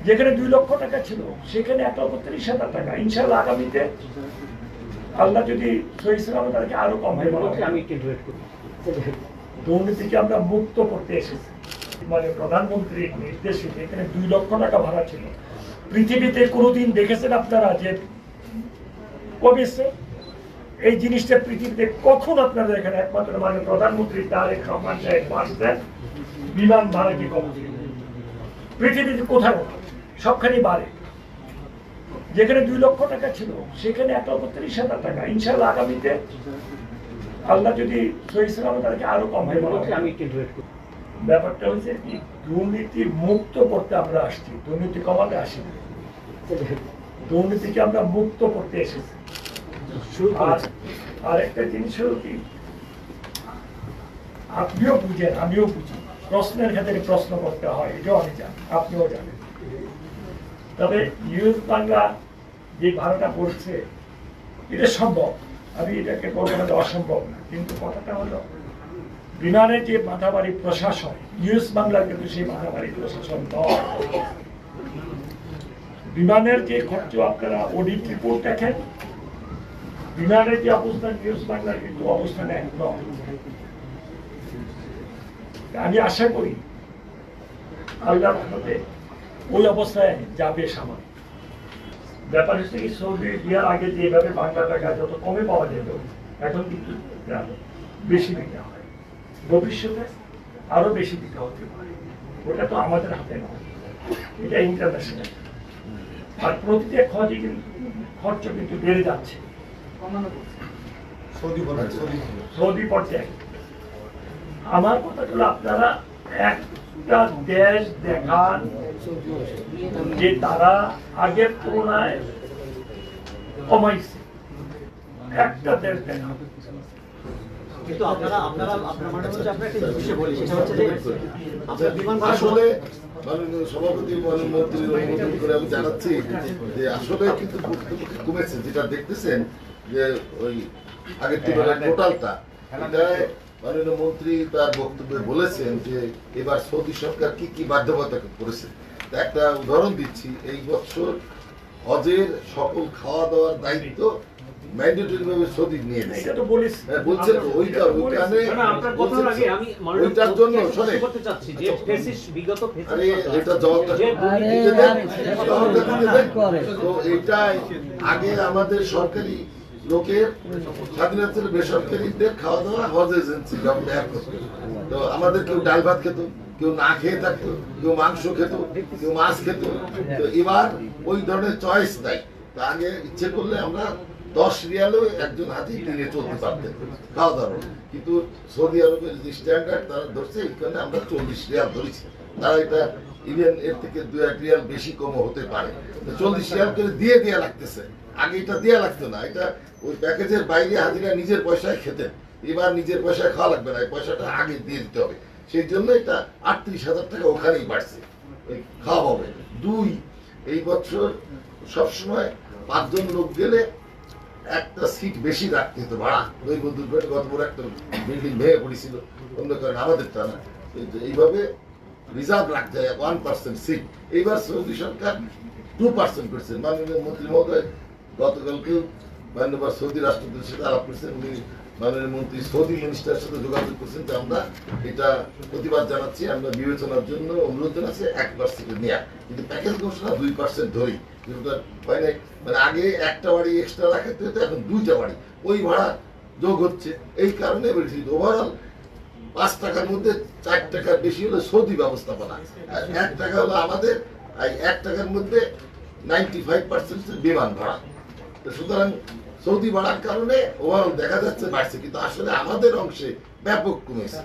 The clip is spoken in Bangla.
যেখানে 2 লক্ষ টাকা ছিল সেখানে 1,30,000 টাকা। ইনশাআল্লাহ আগামীতে আল্লাহ যদি সহি সালামত তাদেরকে আরো কম হয়। দুর্নীতিকে আমরা মুক্ত করতে এসেছি, মানে প্রধানমন্ত্রীর নির্দেশে এখানে 2 লক্ষ টাকা ভাড়া ছিল। পৃথিবীতে কোনোদিন দেখেছেন আপনারা যে কমেছে এই জিনিসটা? পৃথিবীতে কখন আপনারা এখানে একমাত্র মানে প্রধানমন্ত্রী তারেক রহমান সাহেব বাঁচতেন বিমান ভাড়া কি কম? পৃথিবীতে কোথাও সবখানি বাড়ে। যেখানে 2 লক্ষ টাকা ছিল সেখানে 1,30,000 টাকা। ইনশাআল্লাহ আগামীতে আল্লাহ যদি সহি সালামত তাদেরকে আরো কম হয়। ব্যাপারটা হচ্ছে কি, দুর্নীতি মুক্ত করতে আমরা আসছি, দুর্নীতি কমাতে আসিনি। দুর্নীতিকে আমরা মুক্ত করতে এসেছি। আর একটা জিনিস হলো কি, আপনিও বুঝেন আমিও বুঝি, প্রশ্নের ক্ষেত্রে প্রশ্ন করতে হয়, এটাও আমি জানি, আপনিও জানেন। তবে নিউজ বাংলা যে ভাড়াটা পড়ছে এটা সম্ভব, আমি এটাকে বলবো না অসম্ভব না, কিন্তু কথাটা হলো বিমানের যে মাথাবাড়ি প্রশাসন, নিউজ বাংলার কিন্তু সেই মাথাবাড়ি প্রশাসন নয়। বিমানের যে খরচ আপনারা অডিট রিপোর্ট দেখেন, বিমানের যে অবস্থান নিউজ বাংলার কিন্তু অবস্থান এক নয়। আমি আশা করি আল্লাহর রহমতে ওই অবস্থায় যাবে সামনে। ব্যাপার হচ্ছে কি, সৌদি বিয়ার আগে যেভাবে বাংলা টাকা যত কমে পাওয়া যেত এখন কিন্তু বেশি দিতে হয়, ভবিষ্যতে আরো বেশি দিতে হতে পারে। ওটা তো আমাদের হাতে নয়, এটা ইন্টারন্যাশনাল। আর প্রতিটা খরচ কিন্তু বেড়ে যাচ্ছে সৌদি পর্যায়ে। আমার কথা হলো আপনারা একটা দেশ দেখান যে তারা আগের তুলনায় কমাইছে, একটা দেশ দেখান। কিন্তু আপনারা একটা বিষয় বলি, সেটা হচ্ছে যে আসলে মাননীয় সভাপতি মন্ত্রীর অনুমোদন করে আমি জানাচ্ছি যে আসলে কিন্তু কমেছে, যেটা দেখতেছেন যে ওই আগের তুলনায় টোটালটা, এটাই মাননীয় মন্ত্রী তার বক্তব্যে বলেছেন যে এবার সৌদি সরকার কি কি বাধ্যবাধকতা করেছে। একটা উদাহরণ দিচ্ছি, এই বছর হজের সকল খাওয়া দাওয়ার দায়িত্ব ম্যান্ডেটরি ভাবে সৌদি নিয়ে নেয়। এটা তো বলিস বলছেন ওইটার জন্য শোনে এটা জবাবটা তো এটাই আগে আমাদের সরকারি লোকের স্বাধীনতার বেসরকারিদের খাওয়া দাওয়া হজ এজেন্সি ব্যয় করতো। তো আমাদের কেউ ডাল ভাত খেত, কেউ না খেয়ে থাকতো, কেউ মাংস খেত, কেউ মাছ খেত। তো এবার ওই ধরনের চয়েস নাই। তা আগে ইচ্ছে করলে আমরা 10 রিয়ালও একজন হাতে কিনে চলতে পারতেন খাওয়া দাওয়া, কিন্তু সৌদি আরবের যে স্ট্যান্ডার্ড তারা ধরছে এখানে আমরা 40 রিয়াল ধরেছি। তারা এটা ইভেন এর থেকে 2-1 রিয়াল বেশি কম হতে পারে। 40 রিয়াল করে দিয়ে লাগতেছে, আগে এটা দেওয়া লাগতো না। এটা ওই প্যাকেজের বাইরে হাজিরা নিজের পয়সায় খেতেন, এবার নিজের পয়সায় খাওয়া লাগবে না, এই পয়সাটা আগে দিয়ে দিতে হবে। সেই জন্য এটা 38,000 টাকা ওখানেই বাড়ছে খাওয়া হবে। 2, এই বছর সবসময় 5 জন লোক গেলে একটা সিট বেশি রাখতে হতো ভাড়া। ওই বন্ধুর পেটে গত বড় একটা বিল্ডিং ভেঙে পড়েছিল, অন্য কারণে আমাদেরটা না, এইভাবে রিজার্ভ রাখতে হয় 1% সিট। এইবার সৌদি সরকার 2% করছেন। মাননীয় মন্ত্রী মহোদয় গতকালকে মাননীয় সৌদি রাষ্ট্রদূতের সাথে আলাপ করছেন, উনি মাননীয় মন্ত্রী সৌদি মিনিস্টারের সাথে যোগাযোগ করছেন যে আমরা এটা প্রতিবাদ জানাচ্ছি, আমরা বিবেচনার জন্য অনুরোধ জানাচ্ছি 1% নেওয়া, কিন্তু প্যাকেজ ঘোষণা 2% ধরি। মানে আগে একটা বাড়ি এক্সট্রা রাখাতে হতো, এখন 2টা বাড়ি, ওই ভাড়া যোগ হচ্ছে। এই কারণে বলছি ওভারঅল 5 টাকার মধ্যে 4 টাকার বেশি হলো সৌদি ব্যবস্থাপনা, আর 1 টাকা হলো আমাদের। 1 টাকার মধ্যে 95% বিমান ভাড়া। তো সুতরাং সৌদি বাড়ার কারণে ওভারঅল দেখা যাচ্ছে বাড়ছে, কিন্তু আসলে আমাদের অংশে ব্যাপক কমেছে।